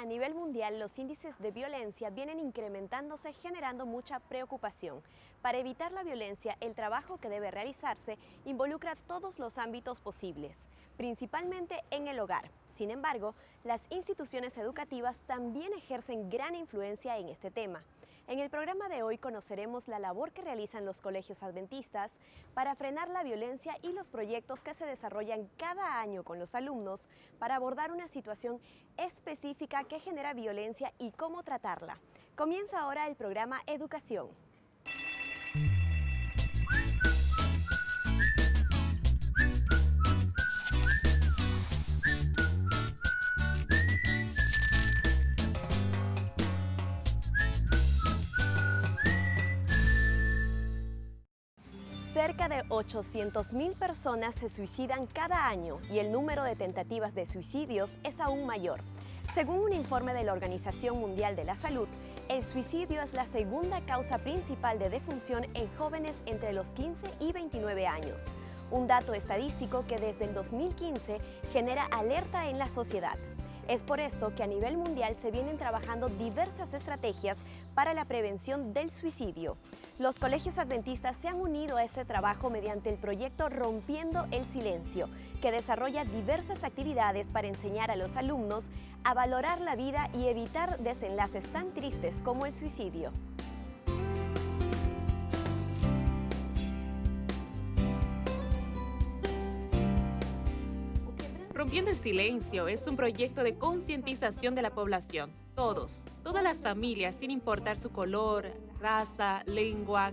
A nivel mundial, los índices de violencia vienen incrementándose, generando mucha preocupación. Para evitar la violencia, el trabajo que debe realizarse involucra todos los ámbitos posibles, principalmente en el hogar. Sin embargo, las instituciones educativas también ejercen gran influencia en este tema. En el programa de hoy conoceremos la labor que realizan los colegios adventistas para frenar la violencia y los proyectos que se desarrollan cada año con los alumnos para abordar una situación específica que genera violencia y cómo tratarla. Comienza ahora el programa Educación. Cerca de 800.000 personas se suicidan cada año y el número de tentativas de suicidios es aún mayor. Según un informe de la Organización Mundial de la Salud, el suicidio es la segunda causa principal de defunción en jóvenes entre los 15 y 29 años. Un dato estadístico que desde el 2015 genera alerta en la sociedad. Es por esto que a nivel mundial se vienen trabajando diversas estrategias para la prevención del suicidio. Los colegios adventistas se han unido a este trabajo mediante el proyecto Rompiendo el Silencio, que desarrolla diversas actividades para enseñar a los alumnos a valorar la vida y evitar desenlaces tan tristes como el suicidio. Rompiendo el Silencio es un proyecto de concientización de la población. Todas las familias, sin importar su color, raza, lengua,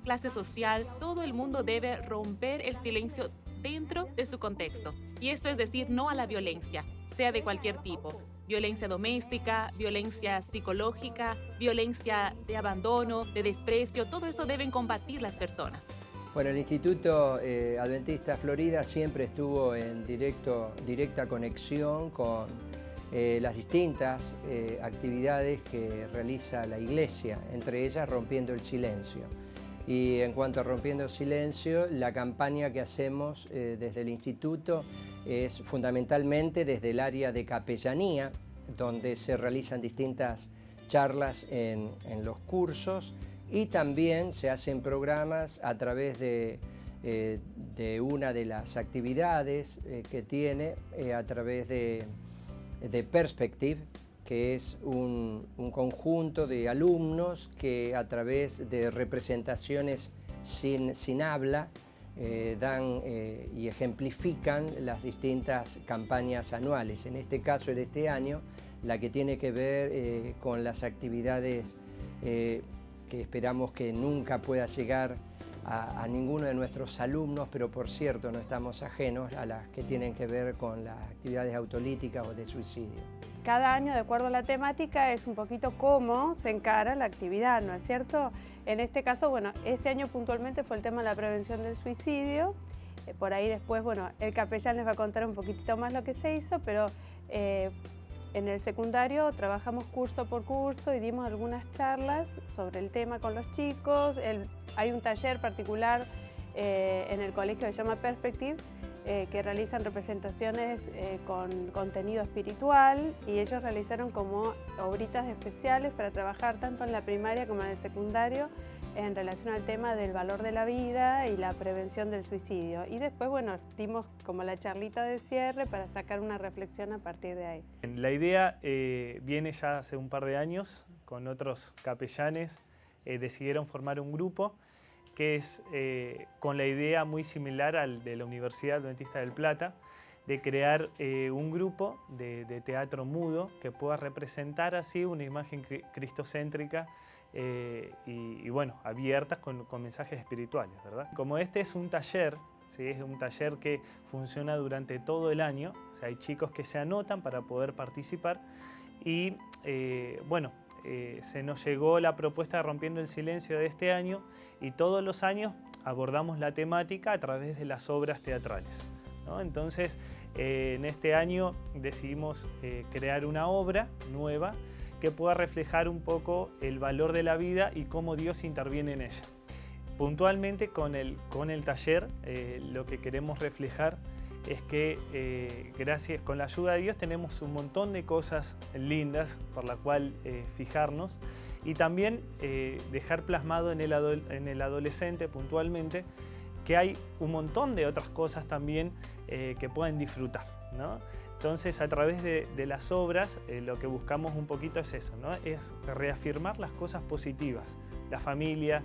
clase social, todo el mundo debe romper el silencio dentro de su contexto. Y esto es decir, no a la violencia, sea de cualquier tipo. Violencia doméstica, violencia psicológica, violencia de abandono, de desprecio, todo eso deben combatir las personas. Bueno, el Instituto Adventista Florida siempre estuvo en directa conexión con las distintas actividades que realiza la Iglesia, entre ellas Rompiendo el Silencio. Y en cuanto a Rompiendo el Silencio, la campaña que hacemos desde el Instituto es fundamentalmente desde el área de capellanía, donde se realizan distintas charlas en los cursos, y también se hacen programas a través de una de las actividades que tiene a través de Perspective, que es un conjunto de alumnos que a través de representaciones sin habla dan y ejemplifican las distintas campañas anuales. En este caso de este año, la que tiene que ver con las actividades que esperamos que nunca pueda llegar a ninguno de nuestros alumnos, pero por cierto no estamos ajenos a las que tienen que ver con las actividades autolíticas o de suicidio. Cada año, de acuerdo a la temática, es un poquito cómo se encara la actividad, ¿no es cierto? En este caso, bueno, este año puntualmente fue el tema de la prevención del suicidio. Por ahí después, bueno, el capellán les va a contar un poquitito más lo que se hizo, pero en el secundario trabajamos curso por curso y dimos algunas charlas sobre el tema con los chicos. Hay un taller particular en el colegio que se llama Perspective, que realizan representaciones con contenido espiritual, y ellos realizaron como obritas especiales para trabajar tanto en la primaria como en el secundario en relación al tema del valor de la vida y la prevención del suicidio. Y después, bueno, dimos como la charlita de cierre para sacar una reflexión a partir de ahí. La idea viene ya hace un par de años, con otros capellanes, decidieron formar un grupo que es con la idea muy similar al de la Universidad Adventista del Plata, de crear un grupo de teatro mudo que pueda representar así una imagen cristocéntrica y bueno, abiertas con mensajes espirituales, ¿verdad? Como este es un taller, ¿sí? Es un taller que funciona durante todo el año, o sea, hay chicos que se anotan para poder participar y bueno, se nos llegó la propuesta de Rompiendo el Silencio de este año y todos los años abordamos la temática a través de las obras teatrales, ¿no? Entonces, en este año decidimos crear una obra nueva que pueda reflejar un poco el valor de la vida y cómo Dios interviene en ella. Puntualmente con el taller lo que queremos reflejar es que gracias, con la ayuda de Dios tenemos un montón de cosas lindas por la cual fijarnos y también dejar plasmado en el adolescente puntualmente que hay un montón de otras cosas también que pueden disfrutar, ¿no? Entonces, a través de las obras, lo que buscamos un poquito es eso, ¿no? Es reafirmar las cosas positivas, la familia,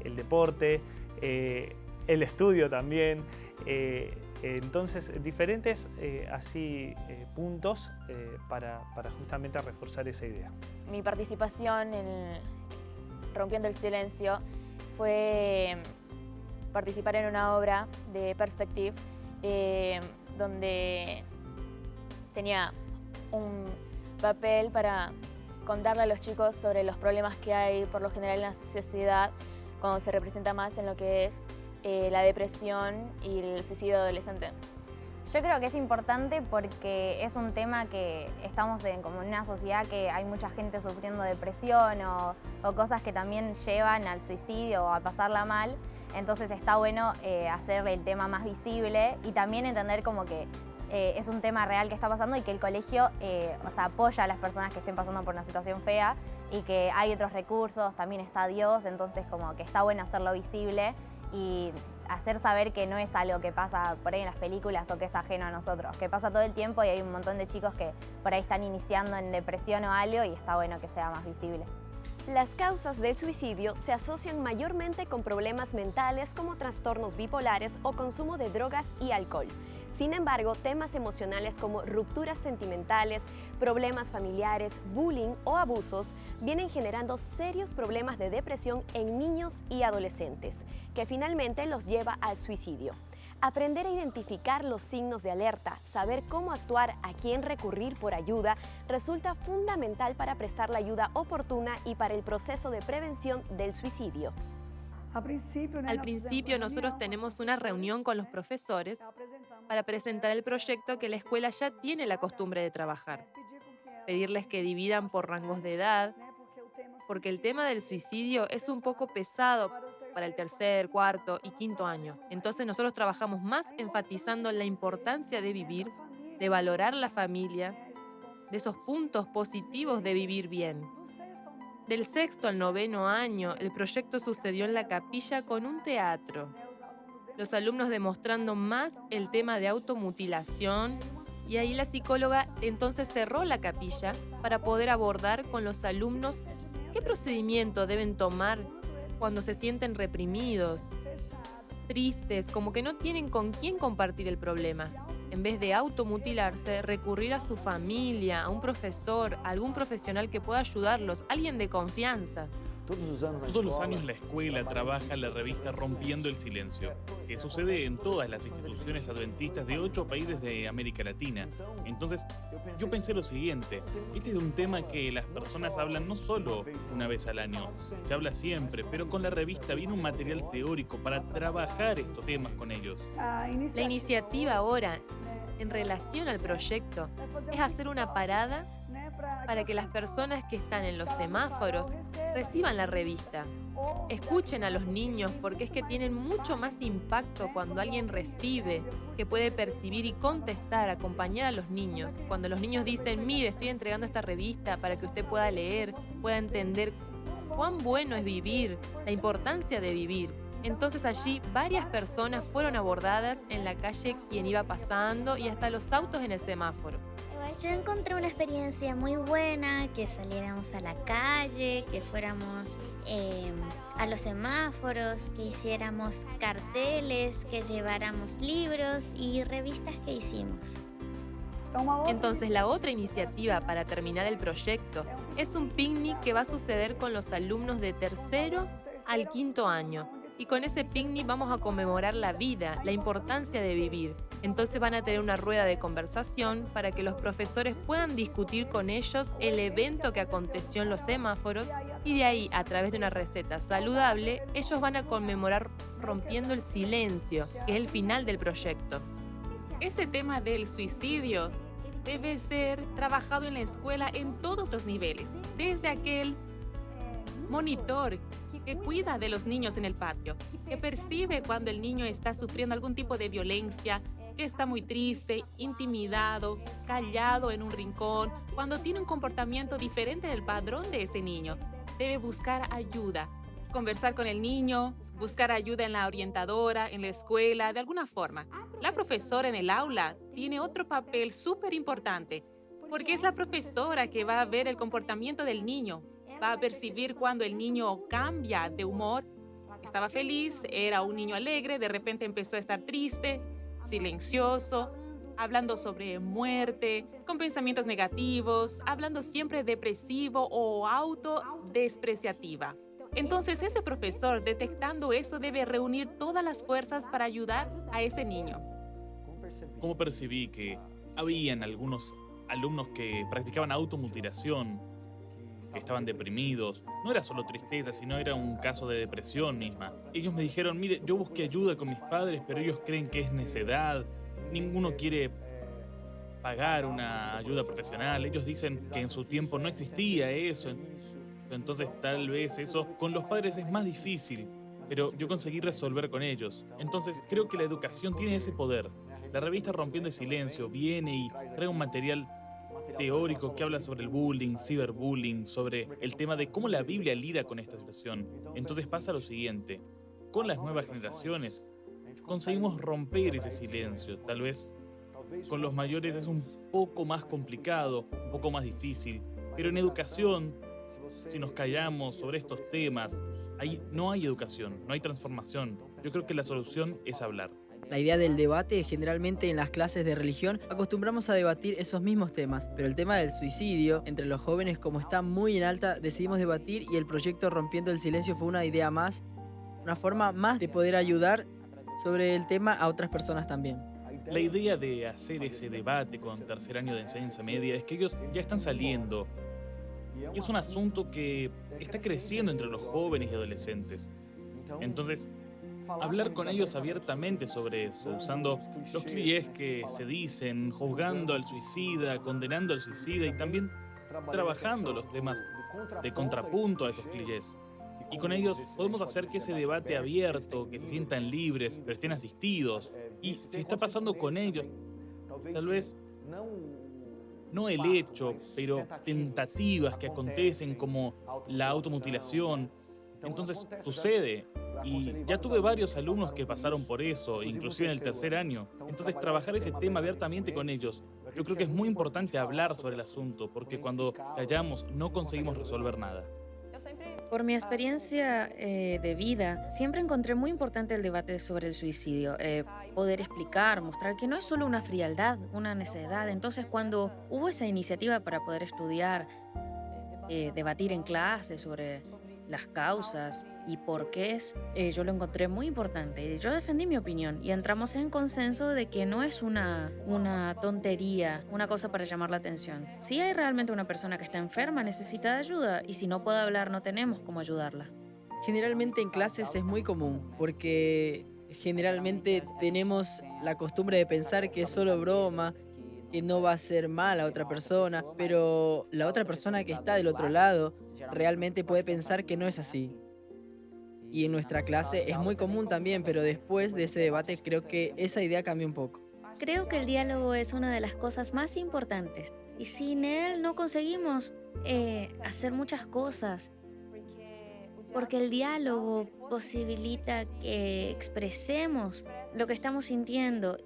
el deporte, el estudio también. Entonces, diferentes puntos para justamente reforzar esa idea. Mi participación en Rompiendo el Silencio fue participar en una obra de Perspective donde tenía un papel para contarle a los chicos sobre los problemas que hay por lo general en la sociedad cuando se representa más en lo que es la depresión y el suicidio adolescente. Yo creo que es importante porque es un tema que estamos como en una sociedad que hay mucha gente sufriendo depresión o cosas que también llevan al suicidio o a pasarla mal. Entonces está bueno hacer el tema más visible y también entender como que es un tema real que está pasando y que el colegio apoya a las personas que estén pasando por una situación fea y que hay otros recursos, también está Dios, entonces como que está bueno hacerlo visible y hacer saber que no es algo que pasa por ahí en las películas o que es ajeno a nosotros, que pasa todo el tiempo y hay un montón de chicos que por ahí están iniciando en depresión o algo y está bueno que sea más visible. Las causas del suicidio se asocian mayormente con problemas mentales como trastornos bipolares o consumo de drogas y alcohol. Sin embargo, temas emocionales como rupturas sentimentales, problemas familiares, bullying o abusos vienen generando serios problemas de depresión en niños y adolescentes, que finalmente los lleva al suicidio. Aprender a identificar los signos de alerta, saber cómo actuar, a quién recurrir por ayuda, resulta fundamental para prestar la ayuda oportuna y para el proceso de prevención del suicidio. Al principio nosotros tenemos una reunión con los profesores para presentar el proyecto que la escuela ya tiene la costumbre de trabajar. Pedirles que dividan por rangos de edad, porque el tema del suicidio es un poco pesado para el tercer, cuarto y quinto año. Entonces nosotros trabajamos más enfatizando la importancia de vivir, de valorar la familia, de esos puntos positivos de vivir bien. Del sexto al noveno año, el proyecto sucedió en la capilla con un teatro. Los alumnos demostrando más el tema de automutilación y ahí la psicóloga entonces cerró la capilla para poder abordar con los alumnos qué procedimiento deben tomar cuando se sienten reprimidos, tristes, como que no tienen con quién compartir el problema. En vez de automutilarse, recurrir a su familia, a un profesor, a algún profesional que pueda ayudarlos, alguien de confianza. Todos los años la escuela trabaja la revista Rompiendo el Silencio, que sucede en todas las instituciones adventistas de 8 países de América Latina. Entonces, yo pensé lo siguiente, este es un tema que las personas hablan no solo una vez al año, se habla siempre, pero con la revista viene un material teórico para trabajar estos temas con ellos. La iniciativa ahora, en relación al proyecto, es hacer una parada para que las personas que están en los semáforos reciban la revista. Escuchen a los niños porque es que tienen mucho más impacto cuando alguien recibe, que puede percibir y contestar, acompañar a los niños. Cuando los niños dicen, mire, estoy entregando esta revista para que usted pueda leer, pueda entender cuán bueno es vivir, la importancia de vivir. Entonces allí varias personas fueron abordadas en la calle, quien iba pasando y hasta los autos en el semáforo. Yo encontré una experiencia muy buena, que saliéramos a la calle, que fuéramos a los semáforos, que hiciéramos carteles, que lleváramos libros y revistas que hicimos. Entonces la otra iniciativa para terminar el proyecto es un picnic que va a suceder con los alumnos de tercero al quinto año. Y con ese picnic vamos a conmemorar la vida, la importancia de vivir. Entonces van a tener una rueda de conversación para que los profesores puedan discutir con ellos el evento que aconteció en los semáforos y de ahí, a través de una receta saludable, ellos van a conmemorar Rompiendo el Silencio, que es el final del proyecto. Ese tema del suicidio debe ser trabajado en la escuela en todos los niveles, desde aquel monitor que cuida de los niños en el patio, que percibe cuando el niño está sufriendo algún tipo de violencia que está muy triste, intimidado, callado en un rincón, cuando tiene un comportamiento diferente del padrón de ese niño. Debe buscar ayuda, conversar con el niño, buscar ayuda en la orientadora, en la escuela, de alguna forma. La profesora en el aula tiene otro papel súper importante, porque es la profesora que va a ver el comportamiento del niño, va a percibir cuando el niño cambia de humor. Estaba feliz, era un niño alegre, de repente empezó a estar triste, silencioso, hablando sobre muerte, con pensamientos negativos, hablando siempre depresivo o autodespreciativa. Entonces ese profesor, detectando eso, debe reunir todas las fuerzas para ayudar a ese niño. ¿Cómo percibí que habían algunos alumnos que practicaban automutilación, que estaban deprimidos? No era solo tristeza, sino era un caso de depresión misma. Ellos me dijeron, mire, yo busqué ayuda con mis padres, pero ellos creen que es necedad. Ninguno quiere pagar una ayuda profesional. Ellos dicen que en su tiempo no existía eso. Entonces tal vez eso con los padres es más difícil, pero yo conseguí resolver con ellos. Entonces creo que la educación tiene ese poder. La revista Rompiendo el Silencio viene y trae un material teórico que habla sobre el bullying, ciberbullying, sobre el tema de cómo la Biblia lidia con esta situación. Entonces pasa lo siguiente, con las nuevas generaciones conseguimos romper ese silencio. Tal vez con los mayores es un poco más complicado, un poco más difícil, pero en educación, si nos callamos sobre estos temas, no hay educación, no hay transformación. Yo creo que la solución es hablar. La idea del debate, generalmente en las clases de religión acostumbramos a debatir esos mismos temas, pero el tema del suicidio entre los jóvenes, como está muy en alta, decidimos debatir y el proyecto Rompiendo el Silencio fue una idea más, una forma más de poder ayudar sobre el tema a otras personas también. La idea de hacer ese debate con tercer año de enseñanza media es que ellos ya están saliendo. Es un asunto que está creciendo entre los jóvenes y adolescentes. Entonces, hablar con ellos abiertamente sobre eso, usando los clichés que se dicen, juzgando al suicida, condenando al suicida y también trabajando los temas de contrapunto a esos clichés. Y con ellos podemos hacer que ese debate abierto, que se sientan libres, pero estén asistidos. Y si está pasando con ellos, tal vez no el hecho, pero tentativas que acontecen como la automutilación. Entonces sucede. Y ya tuve varios alumnos que pasaron por eso, inclusive en el tercer año. Entonces trabajar ese tema abiertamente con ellos, yo creo que es muy importante hablar sobre el asunto, porque cuando callamos no conseguimos resolver nada. Por mi experiencia de vida, siempre encontré muy importante el debate sobre el suicidio. Poder explicar, mostrar que no es solo una frialdad, una necedad. Entonces, cuando hubo esa iniciativa para poder estudiar, debatir en clase sobre las causas y por qué es, yo lo encontré muy importante. Yo defendí mi opinión y entramos en consenso de que no es una tontería, una cosa para llamar la atención. Si hay realmente una persona que está enferma, necesita de ayuda, y si no puede hablar, no tenemos cómo ayudarla. Generalmente en clases es muy común, porque generalmente tenemos la costumbre de pensar que es solo broma, que no va a hacer mal a otra persona, pero la otra persona que está del otro lado realmente puede pensar que no es así. Y en nuestra clase es muy común también, pero después de ese debate creo que esa idea cambió un poco. Creo que el diálogo es una de las cosas más importantes y sin él no conseguimos hacer muchas cosas, porque el diálogo posibilita que expresemos lo que estamos sintiendo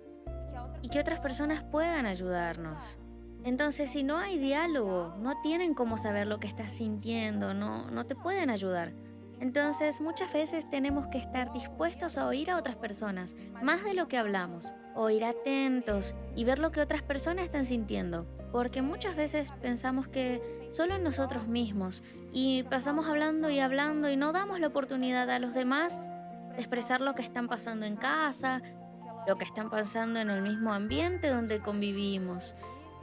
y que otras personas puedan ayudarnos. Entonces, si no hay diálogo, no tienen cómo saber lo que estás sintiendo, no te pueden ayudar. Entonces, muchas veces tenemos que estar dispuestos a oír a otras personas, más de lo que hablamos, oír atentos y ver lo que otras personas están sintiendo, porque muchas veces pensamos que solo en nosotros mismos y pasamos hablando y no damos la oportunidad a los demás de expresar lo que están pasando en casa, lo que están pasando en el mismo ambiente donde convivimos.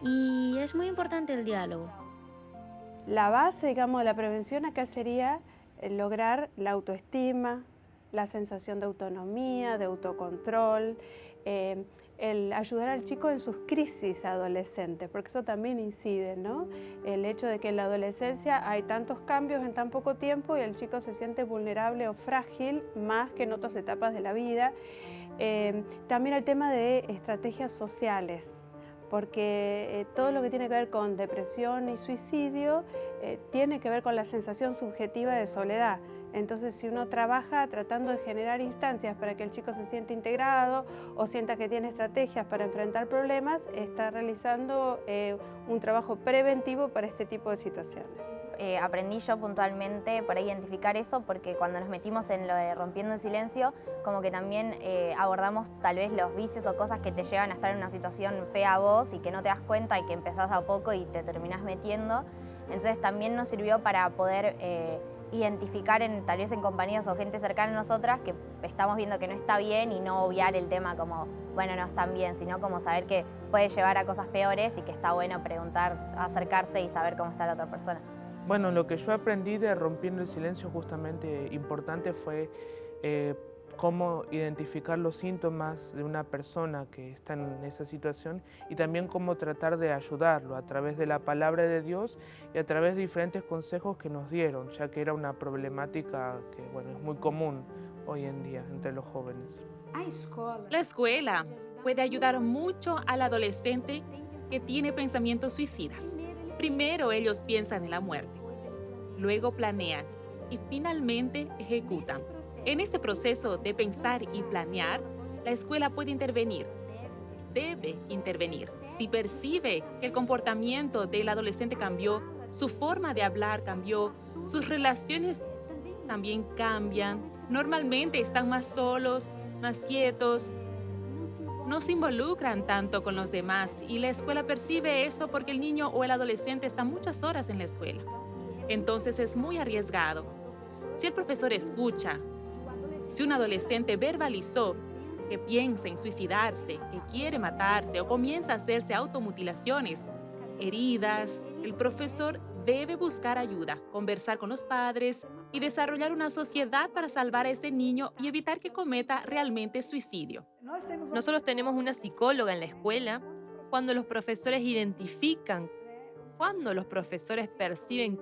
Y es muy importante el diálogo. La base, digamos, de la prevención acá sería lograr la autoestima, la sensación de autonomía, de autocontrol, el ayudar al chico en sus crisis adolescentes, porque eso también incide, ¿no? El hecho de que en la adolescencia hay tantos cambios en tan poco tiempo y el chico se siente vulnerable o frágil más que en otras etapas de la vida. También el tema de estrategias sociales, porque todo lo que tiene que ver con depresión y suicidio tiene que ver con la sensación subjetiva de soledad. Entonces, si uno trabaja tratando de generar instancias para que el chico se sienta integrado o sienta que tiene estrategias para enfrentar problemas, está realizando un trabajo preventivo para este tipo de situaciones. Aprendí yo puntualmente para identificar eso, porque cuando nos metimos en lo de rompiendo el silencio, como que también abordamos tal vez los vicios o cosas que te llevan a estar en una situación fea a vos y que no te das cuenta y que empezás a poco y te terminás metiendo. Entonces también nos sirvió para poder identificar tal vez en compañeros o gente cercana a nosotras que estamos viendo que no está bien y no obviar el tema como, bueno, no están bien, sino como saber que puede llevar a cosas peores y que está bueno preguntar, acercarse y saber cómo está la otra persona. Bueno, lo que yo aprendí de Rompiendo el Silencio justamente importante fue cómo identificar los síntomas de una persona que está en esa situación y también cómo tratar de ayudarlo a través de la palabra de Dios y a través de diferentes consejos que nos dieron, ya que era una problemática que bueno, es muy común hoy en día entre los jóvenes. La escuela puede ayudar mucho al adolescente que tiene pensamientos suicidas. Primero ellos piensan en la muerte, luego planean y finalmente ejecutan. En ese proceso de pensar y planear, la escuela puede intervenir, debe intervenir. Si percibe que el comportamiento del adolescente cambió, su forma de hablar cambió, sus relaciones también cambian, normalmente están más solos, más quietos, no se involucran tanto con los demás y la escuela percibe eso porque el niño o el adolescente está muchas horas en la escuela. Entonces es muy arriesgado. Si el profesor escucha, si un adolescente verbalizó que piensa en suicidarse, que quiere matarse o comienza a hacerse automutilaciones, heridas, el profesor debe buscar ayuda, conversar con los padres y desarrollar una sociedad para salvar a ese niño y evitar que cometa realmente suicidio. Nosotros tenemos una psicóloga en la escuela. Cuando los profesores identifican, cuando los profesores perciben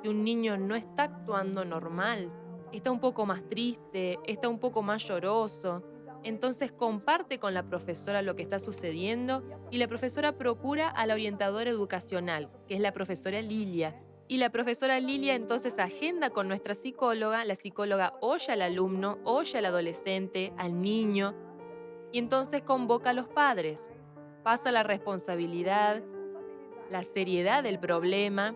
que un niño no está actuando normal, está un poco más triste, está un poco más lloroso, entonces comparte con la profesora lo que está sucediendo y la profesora procura a la orientadora educacional, que es la profesora Lilia. Y la profesora Lilia entonces agenda con nuestra psicóloga, la psicóloga oye al alumno, oye al adolescente, al niño, y entonces convoca a los padres. Pasa la responsabilidad, la seriedad del problema,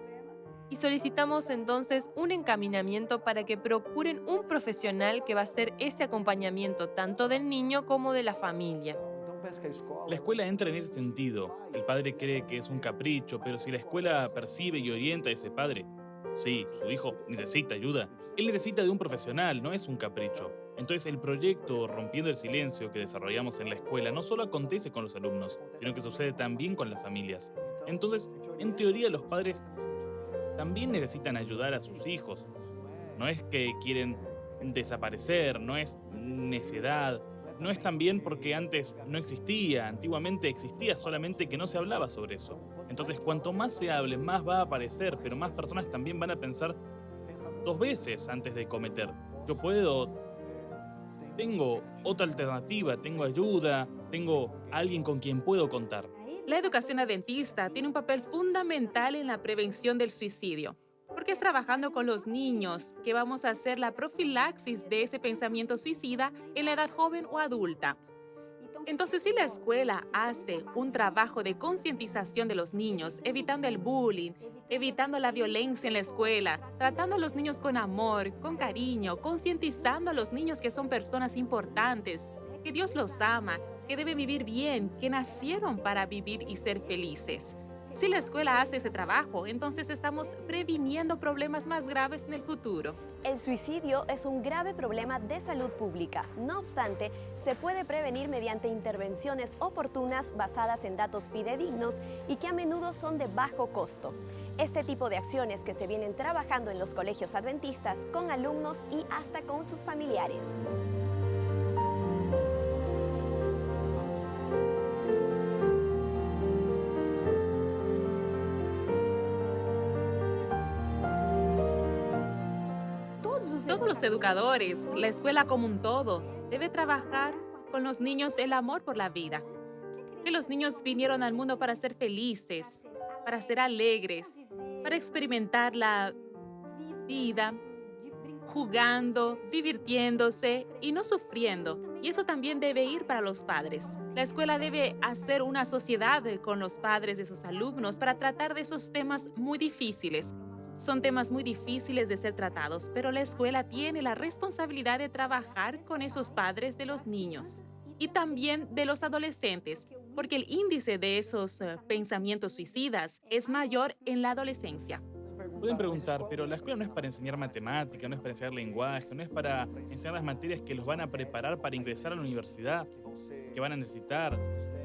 y solicitamos entonces un encaminamiento para que procuren un profesional que va a hacer ese acompañamiento tanto del niño como de la familia. La escuela entra en ese sentido. El padre cree que es un capricho, pero si la escuela percibe y orienta a ese padre, sí, su hijo necesita ayuda. Él necesita de un profesional, no es un capricho. Entonces el proyecto Rompiendo el Silencio que desarrollamos en la escuela no solo acontece con los alumnos, sino que sucede también con las familias. Entonces, en teoría los padres también necesitan ayudar a sus hijos. No es que quieren desaparecer, no es necedad, no es también porque antes no existía, antiguamente existía, solamente que no se hablaba sobre eso. Entonces, cuanto más se hable, más va a aparecer, pero más personas también van a pensar 2 veces antes de cometer. Yo tengo otra alternativa, tengo ayuda, tengo alguien con quien puedo contar. La educación adventista tiene un papel fundamental en la prevención del suicidio, porque es trabajando con los niños que vamos a hacer la profilaxis de ese pensamiento suicida en la edad joven o adulta. Entonces, si la escuela hace un trabajo de concientización de los niños, evitando el bullying, evitando la violencia en la escuela, tratando a los niños con amor, con cariño, concientizando a los niños que son personas importantes, que Dios los ama, que deben vivir bien, que nacieron para vivir y ser felices. Si la escuela hace ese trabajo, entonces estamos previniendo problemas más graves en el futuro. El suicidio es un grave problema de salud pública. No obstante, se puede prevenir mediante intervenciones oportunas basadas en datos fidedignos y que a menudo son de bajo costo. Este tipo de acciones que se vienen trabajando en los colegios adventistas con alumnos y hasta con sus familiares. Todos los educadores, la escuela como un todo, debe trabajar con los niños el amor por la vida. Que los niños vinieron al mundo para ser felices, para ser alegres, para experimentar la vida, jugando, divirtiéndose y no sufriendo. Y eso también debe ir para los padres. La escuela debe hacer una sociedad con los padres de sus alumnos para tratar de esos temas muy difíciles. Son temas muy difíciles de ser tratados, pero la escuela tiene la responsabilidad de trabajar con esos padres de los niños y también de los adolescentes, porque el índice de esos pensamientos suicidas es mayor en la adolescencia. Pueden preguntar, pero la escuela no es para enseñar matemática, no es para enseñar lenguaje, no es para enseñar las materias que los van a preparar para ingresar a la universidad, que van a necesitar.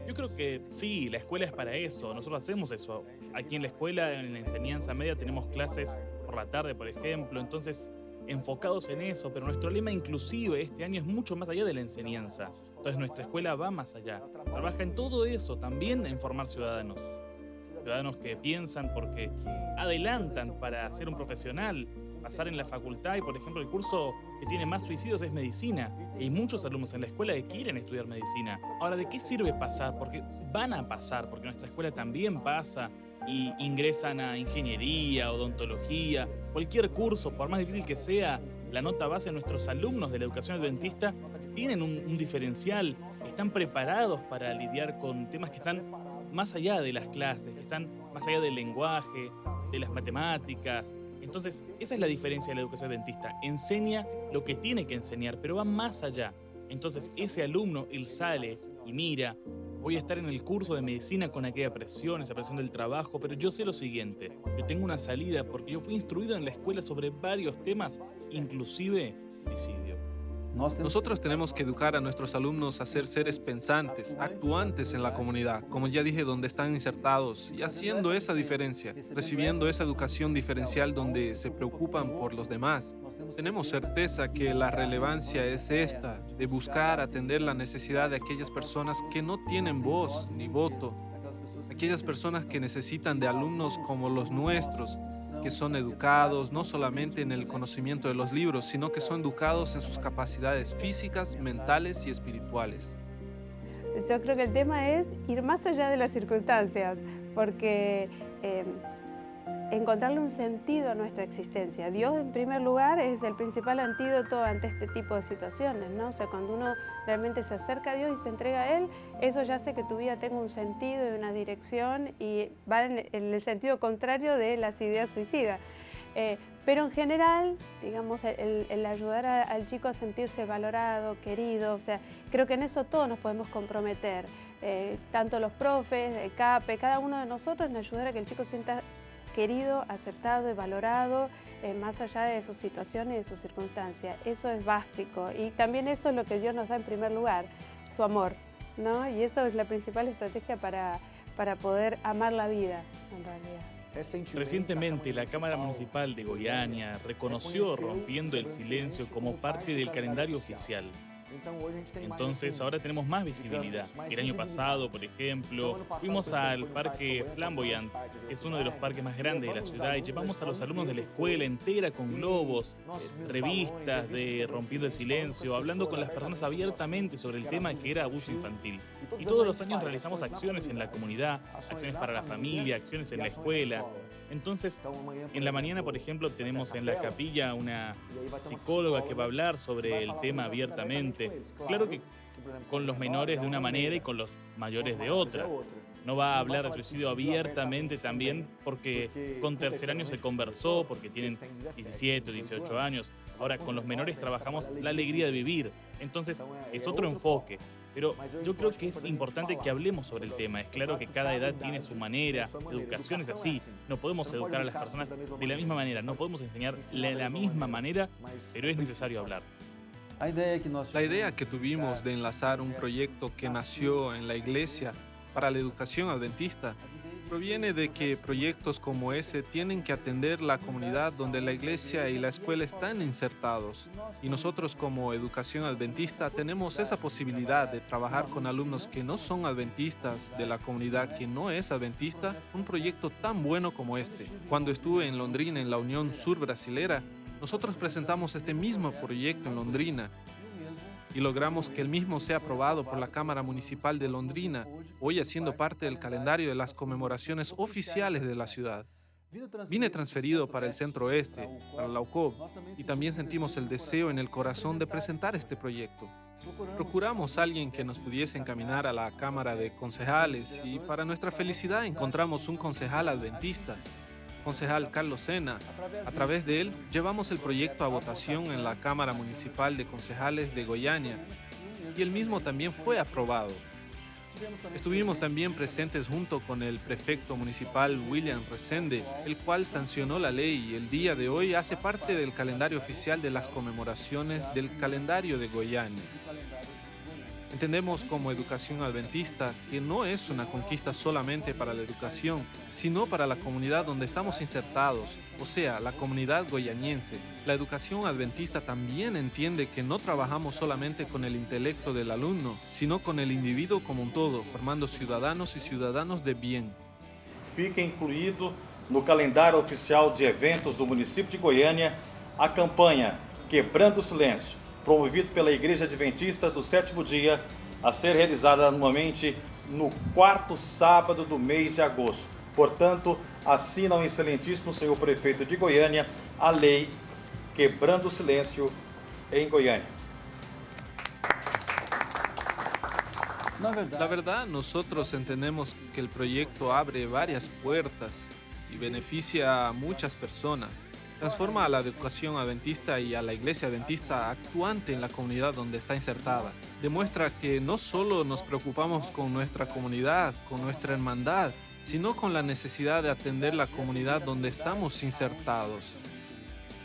Yo creo que sí, la escuela es para eso, nosotros hacemos eso. Aquí en la escuela, en la enseñanza media, tenemos clases por la tarde, por ejemplo, entonces enfocados en eso, pero nuestro lema inclusive este año es mucho más allá de la enseñanza. Entonces nuestra escuela va más allá, trabaja en todo eso, también en formar ciudadanos. Ciudadanos que piensan porque adelantan para ser un profesional, pasar en la facultad y, por ejemplo, el curso que tiene más suicidios es medicina. Y hay muchos alumnos en la escuela que quieren estudiar medicina. Ahora, ¿de qué sirve pasar? Porque van a pasar, porque nuestra escuela también pasa y ingresan a ingeniería, odontología, cualquier curso, por más difícil que sea, la nota base de nuestros alumnos de la educación adventista tienen un diferencial, están preparados para lidiar con temas que están más allá de las clases, que están más allá del lenguaje, de las matemáticas. Entonces, esa es la diferencia de la educación adventista. Enseña lo que tiene que enseñar, pero va más allá. Entonces, ese alumno, él sale y mira, voy a estar en el curso de medicina con aquella presión, esa presión del trabajo, pero yo sé lo siguiente, yo tengo una salida porque yo fui instruido en la escuela sobre varios temas, inclusive suicidio. Nosotros tenemos que educar a nuestros alumnos a ser seres pensantes, actuantes en la comunidad, como ya dije, donde están insertados y haciendo esa diferencia, recibiendo esa educación diferencial donde se preocupan por los demás. Tenemos certeza que la relevancia es esta, de buscar atender la necesidad de aquellas personas que no tienen voz ni voto, aquellas personas que necesitan de alumnos como los nuestros, que son educados no solamente en el conocimiento de los libros, sino que son educados en sus capacidades físicas, mentales y espirituales. Yo creo que el tema es ir más allá de las circunstancias, porque encontrarle un sentido a nuestra existencia. Dios, en primer lugar, es el principal antídoto ante este tipo de situaciones, ¿no? O sea, cuando uno realmente se acerca a Dios y se entrega a Él, eso ya hace que tu vida tenga un sentido y una dirección y va en el sentido contrario de las ideas suicidas. Pero en general, digamos, el ayudar al chico a sentirse valorado, querido, o sea, creo que en eso todos nos podemos comprometer, tanto los profes, CAPE, cada uno de nosotros, en ayudar a que el chico sienta querido, aceptado y valorado, más allá de sus situaciones y de sus circunstancias. Eso es básico y también eso es lo que Dios nos da en primer lugar, su amor, ¿no? Y eso es la principal estrategia para poder amar la vida, en realidad. Recientemente, la Cámara Municipal de Goiânia reconoció Rompiendo el Silencio como parte del calendario oficial. Entonces ahora tenemos más visibilidad. El año pasado, por ejemplo, fuimos al Parque Flamboyant, que es uno de los parques más grandes de la ciudad, y llevamos a los alumnos de la escuela entera con globos, revistas de Rompiendo el Silencio, hablando con las personas abiertamente sobre el tema que era abuso infantil. Y todos los años realizamos acciones en la comunidad, acciones para la familia, acciones en la escuela. Entonces, en la mañana, por ejemplo, tenemos en la capilla una psicóloga que va a hablar sobre el tema abiertamente. Claro que con los menores de una manera y con los mayores de otra. No va a hablar de suicidio abiertamente también porque con terceraños se conversó, porque tienen 17 o 18 años. Ahora, con los menores trabajamos la alegría de vivir. Entonces, es otro enfoque. Pero yo creo que es importante que hablemos sobre el tema. Es claro que cada edad tiene su manera, educación es así. No podemos educar a las personas de la misma manera, no podemos enseñar de la misma manera, pero es necesario hablar. La idea que tuvimos de enlazar un proyecto que nació en la iglesia para la educación adventista proviene de que proyectos como ese tienen que atender la comunidad donde la iglesia y la escuela están insertados. Y nosotros como educación adventista tenemos esa posibilidad de trabajar con alumnos que no son adventistas, de la comunidad que no es adventista, un proyecto tan bueno como este. Cuando estuve en Londrina en la Unión Sur Brasilera, nosotros presentamos este mismo proyecto en Londrina. y logramos que el mismo sea aprobado por la Cámara Municipal de Londrina, hoy haciendo parte del calendario de las conmemoraciones oficiales de la ciudad. Vine transferido para el Centro Oeste, para la UCOB, y también sentimos el deseo en el corazón de presentar este proyecto. Procuramos a alguien que nos pudiese encaminar a la Cámara de Concejales y para nuestra felicidad encontramos un concejal adventista, concejal Carlos Sena. A través de él llevamos el proyecto a votación en la Cámara Municipal de Concejales de Goiânia y el mismo también fue aprobado. Estuvimos también presentes junto con el prefecto municipal William Resende, el cual sancionó la ley y el día de hoy hace parte del calendario oficial de las conmemoraciones del calendario de Goiânia. Entendemos como educación adventista que no es una conquista solamente para la educación, sino para la comunidad donde estamos insertados, o sea, la comunidad goianiense. La educación adventista también entiende que no trabajamos solamente con el intelecto del alumno, sino con el individuo como un todo, formando ciudadanos y ciudadanos de bien. Fica incluído no calendário oficial de eventos do município de Goiânia a campanha Quebrando o Silêncio, promovido pela Igreja Adventista do Sétimo Dia, a ser realizada anualmente no 4º sábado do mês de agosto. Portanto, assina o excelentíssimo senhor prefeito de Goiânia a lei Quebrando o Silêncio em Goiânia. La verdad, nosotros entendemos que el proyecto abre varias puertas y beneficia a muchas personas. Transforma a la educación adventista y a la iglesia adventista actuante en la comunidad donde está insertada. Demuestra que no solo nos preocupamos con nuestra comunidad, con nuestra hermandad, sino con la necesidad de atender la comunidad donde estamos insertados.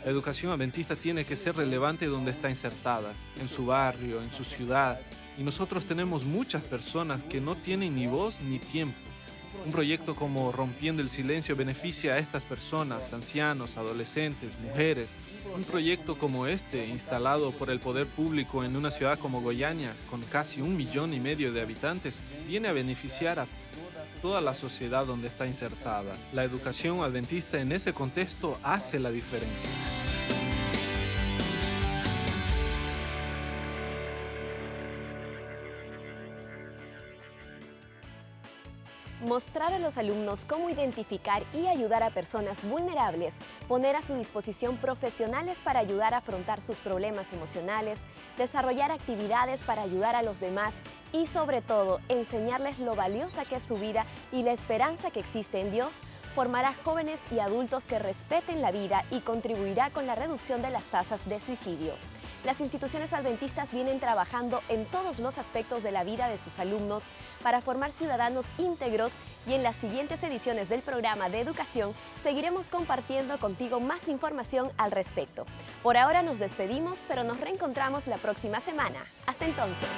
La educación adventista tiene que ser relevante donde está insertada, en su barrio, en su ciudad. Y nosotros tenemos muchas personas que no tienen ni voz ni tiempo. Un proyecto como Rompiendo el Silencio beneficia a estas personas, ancianos, adolescentes, mujeres. Un proyecto como este, instalado por el poder público en una ciudad como Goiânia, con casi 1,5 millones de habitantes, viene a beneficiar a toda la sociedad donde está insertada. La educación adventista en ese contexto hace la diferencia. Mostrar a los alumnos cómo identificar y ayudar a personas vulnerables, poner a su disposición profesionales para ayudar a afrontar sus problemas emocionales, desarrollar actividades para ayudar a los demás y sobre todo enseñarles lo valiosa que es su vida y la esperanza que existe en Dios, formará jóvenes y adultos que respeten la vida y contribuirá con la reducción de las tasas de suicidio. Las instituciones adventistas vienen trabajando en todos los aspectos de la vida de sus alumnos para formar ciudadanos íntegros y en las siguientes ediciones del programa de educación seguiremos compartiendo contigo más información al respecto. Por ahora nos despedimos, pero nos reencontramos la próxima semana. Hasta entonces.